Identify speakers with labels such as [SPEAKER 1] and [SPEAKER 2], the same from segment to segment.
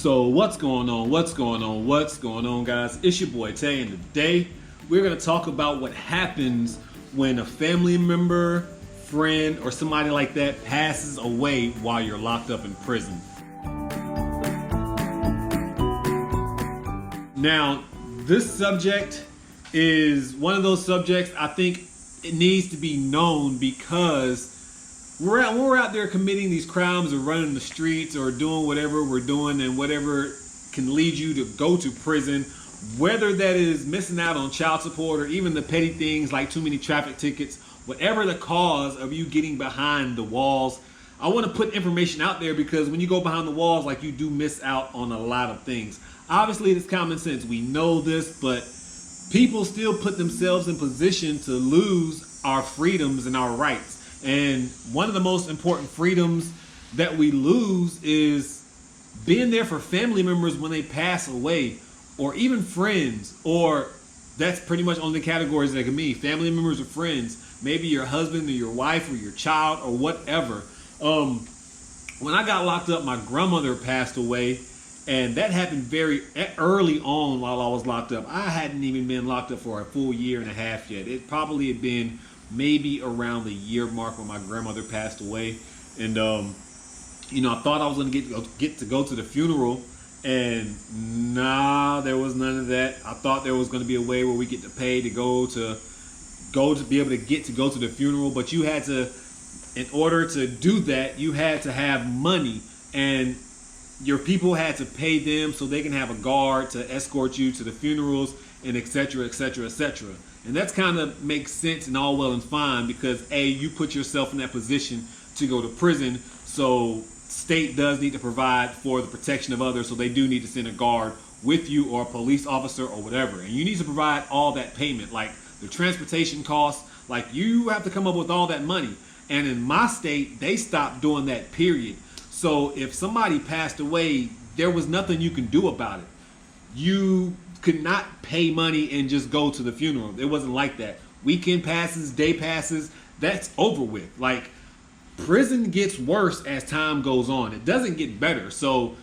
[SPEAKER 1] So what's going on? What's going on? What's going on, guys? It's your boy Tay, and today we're gonna talk about what happens when a family member, friend, or somebody like that passes away while you're locked up in prison. Now, this subject is one of those subjects I think it needs to be known because when we're out there committing these crimes or running the streets or doing whatever we're doing and whatever can lead you to go to prison, whether that is missing out on child support or even the petty things like too many traffic tickets, whatever the cause of you getting behind the walls, I want to put information out there because when you go behind the walls, like, you do miss out on a lot of things. Obviously, it's common sense. We know this, but people still put themselves in position to lose our freedoms and our rights. And one of the most important freedoms that we lose is being there for family members when they pass away, or even friends, or that's pretty much only the categories that can be family members or friends, maybe your husband or your wife or your child or whatever. When I got locked up, my grandmother passed away, and that happened very early on while I was locked up. I hadn't even been locked up for a full year and a half yet. It probably had been maybe around the year mark when my grandmother passed away. And I thought I was gonna get to go to the funeral, and nah, there was none of that. I thought there was gonna be a way where we get to pay to go to be able to get to go to the funeral, but you had to, in order to do that, you had to have money, and your people had to pay them so they can have a guard to escort you to the funerals, and etc., etc., etc. And that's kind of makes sense and all well and fine because A, you put yourself in that position to go to prison, so state does need to provide for the protection of others, so they do need to send a guard with you or a police officer or whatever, and you need to provide all that payment, like the transportation costs, like you have to come up with all that money. And in my state, they stopped doing that, period. So if somebody passed away, there was nothing you can do about it. You could not pay money and just go to the funeral. It wasn't like that. Weekend passes, day passes, that's over with. Like, prison gets worse as time goes on. It doesn't get better. So,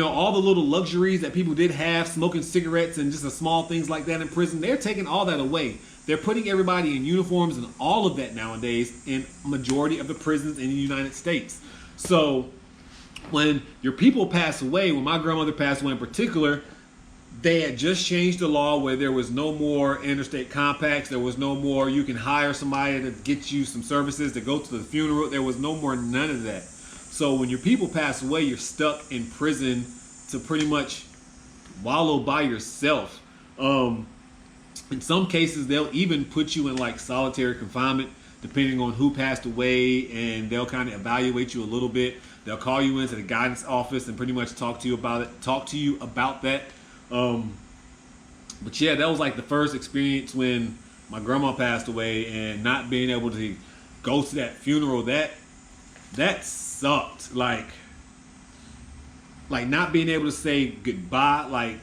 [SPEAKER 1] all the little luxuries that people did have, smoking cigarettes and just the small things like that in prison, they're taking all that away. They're putting everybody in uniforms and all of that nowadays in majority of the prisons in the United States. So when your people pass away, when my grandmother passed away in particular, they had just changed the law where there was no more interstate compacts. There was no more you can hire somebody to get you some services to go to the funeral. There was no more none of that. So when your people pass away, you're stuck in prison to pretty much wallow by yourself. In some cases, they'll even put you in like solitary confinement, depending on who passed away, and they'll kind of evaluate you a little bit. They'll call you into the guidance office and pretty much talk to you about that. But yeah, that was like the first experience when my grandma passed away, and not being able to go to that funeral, that sucked. Like not being able to say goodbye,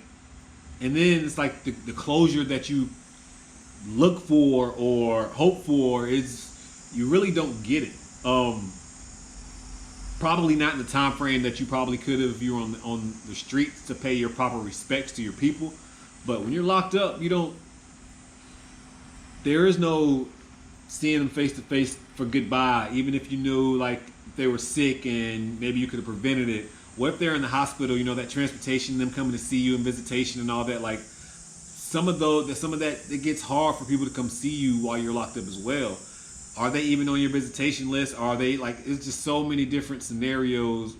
[SPEAKER 1] and then it's like the closure that you look for or hope for is you really don't get it. Probably not in the time frame that you probably could have if you were on the streets to pay your proper respects to your people. But when you're locked up, there is no seeing them face to face for goodbye, even if you knew like they were sick and maybe you could have prevented it. What if they're in the hospital, that transportation, them coming to see you and visitation and all that, like some of that, it gets hard for people to come see you while you're locked up as well. Are they even on your visitation list? Are they it's just so many different scenarios.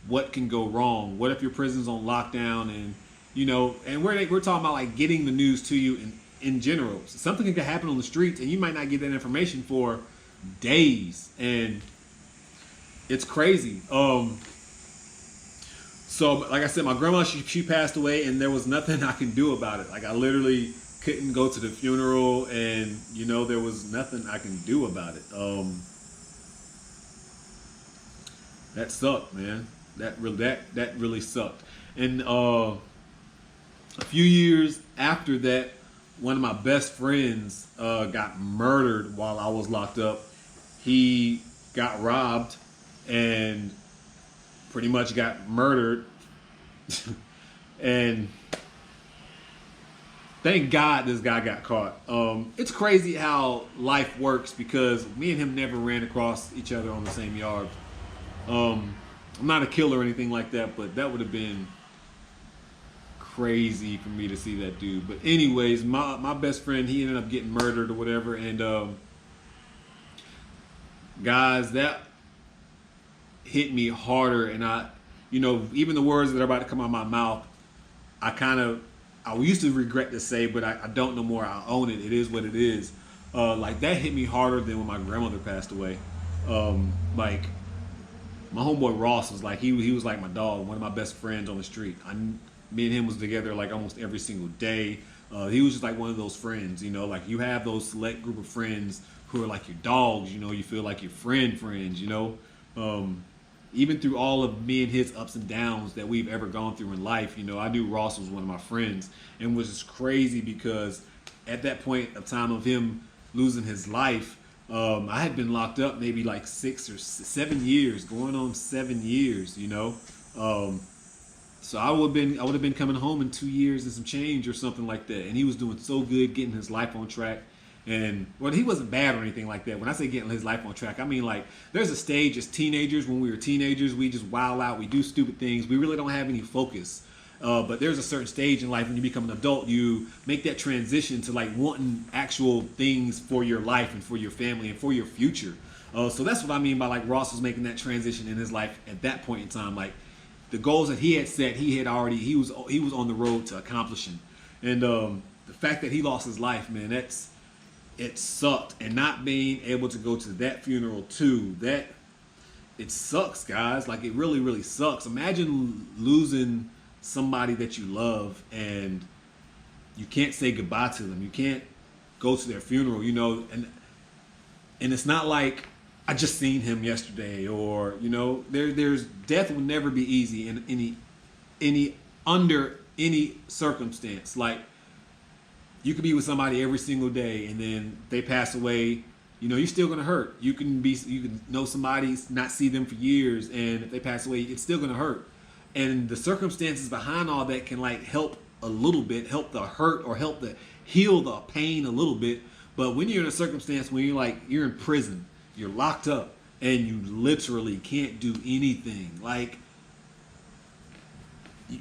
[SPEAKER 1] What can go wrong? What if your prison's on lockdown and, and we're talking about like getting the news to you in general. So something could happen on the streets and you might not get that information for days, and it's crazy. So like I said, my grandma, she passed away and there was nothing I can do about it. Like I literally couldn't go to the funeral, and there was nothing I can do about it. That sucked, man. That really sucked. And a few years after that, one of my best friends got murdered while I was locked up. He got robbed and pretty much got murdered And thank God this guy got caught. It's crazy how life works because me and him never ran across each other on the same yard. I'm not a killer or anything like that, but that would have been crazy for me to see that dude. But anyways, my best friend, he ended up getting murdered or whatever. And guys, that hit me harder. And even the words that are about to come out of my mouth, I used to regret to say, but I don't no more. I own it. It is what it is. Like that hit me harder than when my grandmother passed away. Like my homeboy Ross was like, he was like my dog, one of my best friends on the street. Me and him was together like almost every single day. He was just like one of those friends, like you have those select group of friends who are like your dogs, you feel like your friends, even through all of me and his ups and downs that we've ever gone through in life, I knew Ross was one of my friends, and was just crazy because at that point of time of him losing his life, I had been locked up maybe like 6 or 7 years, going on 7 years, so I would have been coming home in 2 years and some change or something like that. And he was doing so good, getting his life on track. And well, he wasn't bad or anything like that. When I say getting his life on track, I mean like there's a stage as teenagers, when we were teenagers, we just wild out, we do stupid things, we really don't have any focus. But there's a certain stage in life when you become an adult, you make that transition to like wanting actual things for your life and for your family and for your future. So that's what I mean by like Ross was making that transition in his life at that point in time. Like the goals that he had set, he was on the road to accomplishing. And the fact that he lost his life, man, it sucked. And not being able to go to that funeral too, it sucks, guys. Like it really, really sucks. Imagine losing somebody that you love and you can't say goodbye to them. You can't go to their funeral, and it's not like I just seen him yesterday, or there's death will never be easy in under any circumstance. Like you could be with somebody every single day, and then they pass away. You're still gonna hurt. You can know somebody, not see them for years, and if they pass away, it's still gonna hurt. And the circumstances behind all that can like help a little bit, help the hurt or help the heal the pain a little bit. But when you're in a circumstance when you're in prison, you're locked up, and you literally can't do anything. Like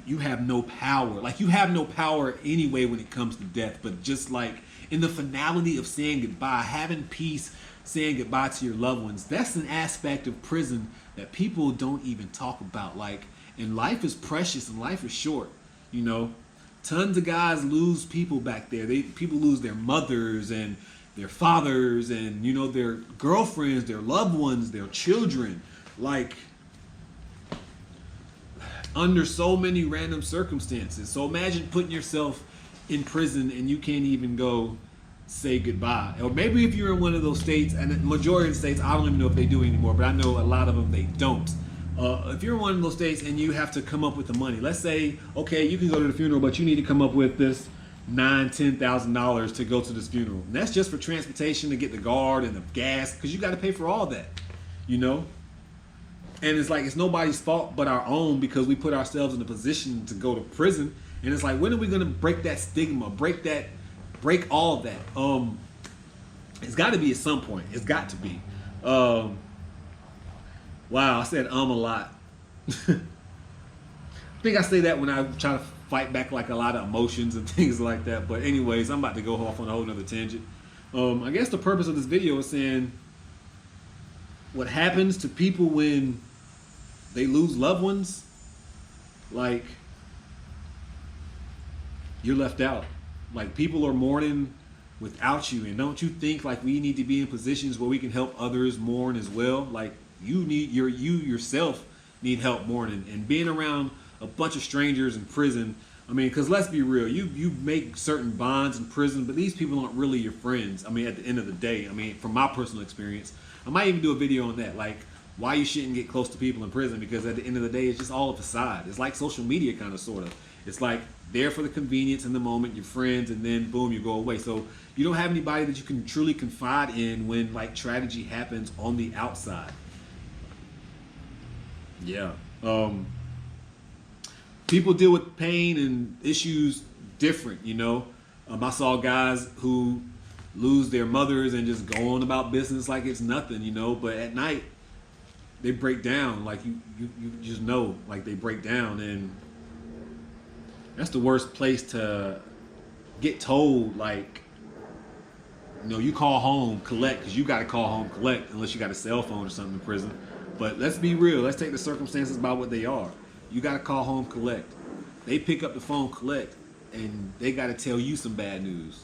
[SPEAKER 1] you have no power. Like you have no power anyway when it comes to death. But just like in the finality of saying goodbye, having peace, saying goodbye to your loved ones, that's an aspect of prison that people don't even talk about. Like, and life is precious and life is short. Tons of guys lose people back there. People lose their mothers and their fathers and their girlfriends, their loved ones, their children, like under so many random circumstances. So imagine putting yourself in prison and you can't even go say goodbye. Or maybe if you're in one of those states, and the majority of the states, I don't even know if they do anymore, but I know a lot of them they don't. If you're in one of those states and you have to come up with the money, let's say, okay, you can go to the funeral, but you need to come up with this $9,000-$10,000 to go to this funeral. And that's just for transportation, to get the guard and the gas, because you got to pay for all that, And it's like it's nobody's fault but our own, because we put ourselves in a position to go to prison. And it's like, when are we going to break that stigma, break all that? It's got to be at some point. It's got to be. Wow, I said a lot. I think I say that when I try to fight back like a lot of emotions and things like that. But anyways, I'm about to go off on a whole nother tangent. I guess the purpose of this video is saying what happens to people when they lose loved ones. Like, you're left out. Like, people are mourning without you. And don't you think like we need to be in positions where we can help others mourn as well? Like, you yourself need help mourning, and being around a bunch of strangers in prison. I mean, because let's be real, you make certain bonds in prison, but these people aren't really your friends. I mean, at the end of the day, I mean, from my personal experience, I might even do a video on that, like why you shouldn't get close to people in prison, because at the end of the day, it's just all a facade. It's like social media, kind of, sort of. It's like there for the convenience in the moment, your friends, and then boom, you go away. So you don't have anybody that you can truly confide in when like tragedy happens on the outside. Yeah. people deal with pain and issues different, you know. I saw guys who lose their mothers and just go on about business like it's nothing, you know. But at night, they break down. Like you just know, like they break down, and that's the worst place to get told. Like, you know, you call home, collect, because you got to call home, collect, unless you got a cell phone or something in prison. But let's be real. Let's take the circumstances by what they are. You got to call home, collect. They pick up the phone, collect, and they got to tell you some bad news.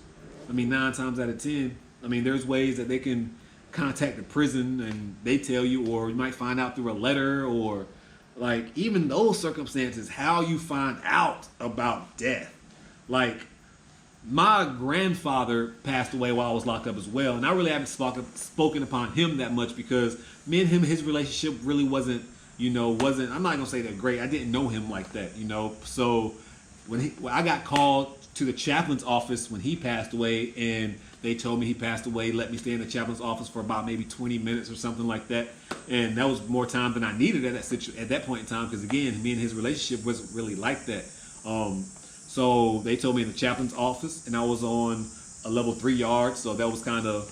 [SPEAKER 1] I mean, 9 times out of 10, I mean, there's ways that they can contact the prison and they tell you, or you might find out through a letter, or like even those circumstances, how you find out about death. Like, my grandfather passed away while I was locked up as well, and I really haven't spoken upon him that much because me and him, his relationship really wasn't, I'm not gonna say that great. I didn't know him like that, you know. So when I got called to the chaplain's office when he passed away, and they told me he passed away, let me stay in the chaplain's office for about maybe 20 minutes or something like that, and that was more time than I needed at that point in time, because again, me and his relationship wasn't really like that. So they told me in the chaplain's office, and I was on a level 3 yard, so that was kind of,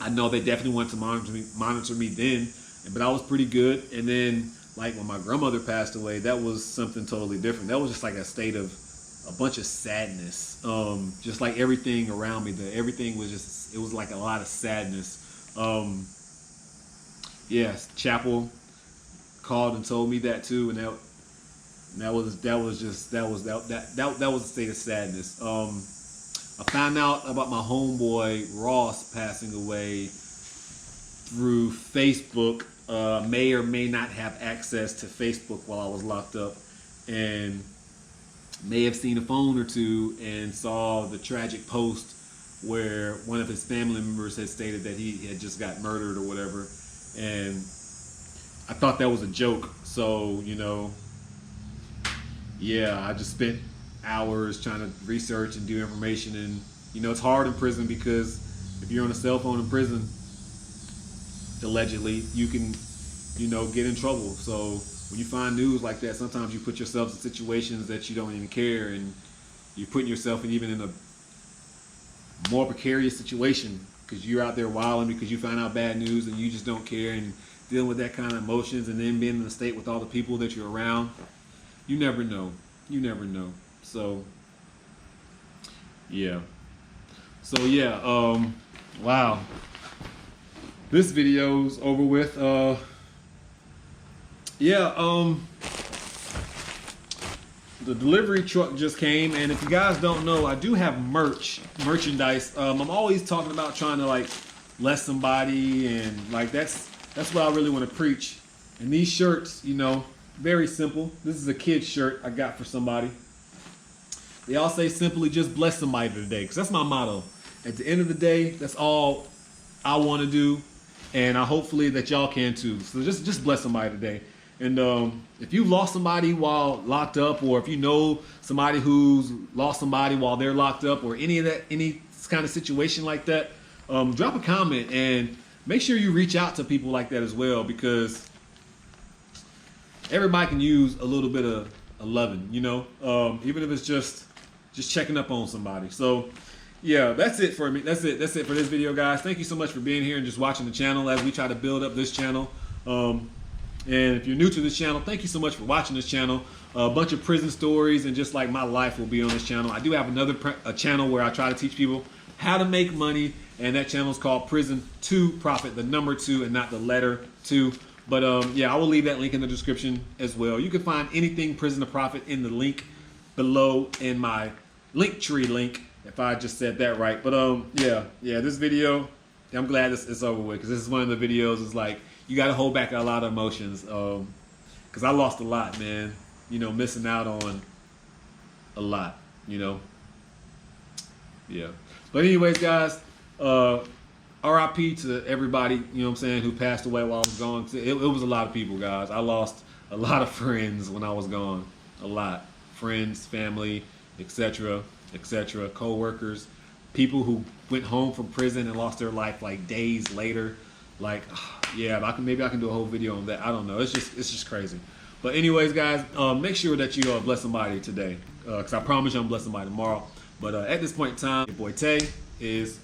[SPEAKER 1] I know they definitely wanted to monitor me then, but I was pretty good. And then, like, when my grandmother passed away, that was something totally different. That was just like a state of a bunch of sadness. Just like everything around me, everything was just, it was like a lot of sadness. Yes, Chapel called and told me that too, and that was a state of sadness. I found out about my homeboy Ross passing away through Facebook. May or may not have access to Facebook while I was locked up, and may have seen a phone or two and saw the tragic post where one of his family members had stated that he had just got murdered or whatever, and I thought that was a joke. So, yeah, I just spent hours trying to research and do information, and it's hard in prison because if you're on a cell phone in prison, allegedly, you can get in trouble. So when you find news like that, sometimes you put yourself in situations that you don't even care, and you're putting yourself even in a more precarious situation because you're out there wilding because you find out bad news and you just don't care, and dealing with that kind of emotions, and then being in the state with all the people that you're around. You never know. So, yeah. Wow. This video's over with. The delivery truck just came, and if you guys don't know, I do have merchandise. I'm always talking about trying to like bless somebody, and like that's what I really want to preach. And these shirts, very simple. This is a kid's shirt I got for somebody. They all say simply just bless somebody today, because that's my motto. At the end of the day, that's all I want to do, and hopefully that y'all can too. So just bless somebody today. And if you lost somebody while locked up, or if you know somebody who's lost somebody while they're locked up, or any kind of situation like that, drop a comment and make sure you reach out to people like that as well, because everybody can use a little bit of loving, even if it's just checking up on somebody. So yeah, that's it for me. That's it for this video, guys. Thank you so much for being here and just watching the channel as we try to build up this channel. And if you're new to this channel, thank you so much for watching this channel. A bunch of prison stories and just like my life will be on this channel. I do have another channel where I try to teach people how to make money, and that channel is called Prison to Profit, the number 2 and not the letter 2. But yeah, I will leave that link in the description as well. You can find anything Prison to Profit in the link below in my linktree link, if I just said that right. But yeah, this video, I'm glad it's over with, because this is one of the videos. It's like you got to hold back a lot of emotions, because I lost a lot, man. Missing out on a lot. Yeah. But anyways, guys, RIP to everybody, who passed away while I was gone. It was a lot of people, guys. I lost a lot of friends when I was gone. A lot. Friends, family, etc., co-workers, people who went home from prison and lost their life like days later. Like, yeah, maybe I can do a whole video on that. I don't know. It's just crazy. But anyways, guys, make sure that you bless somebody today, because I promise you I'm blessing somebody tomorrow. But at this point in time, your boy Tay is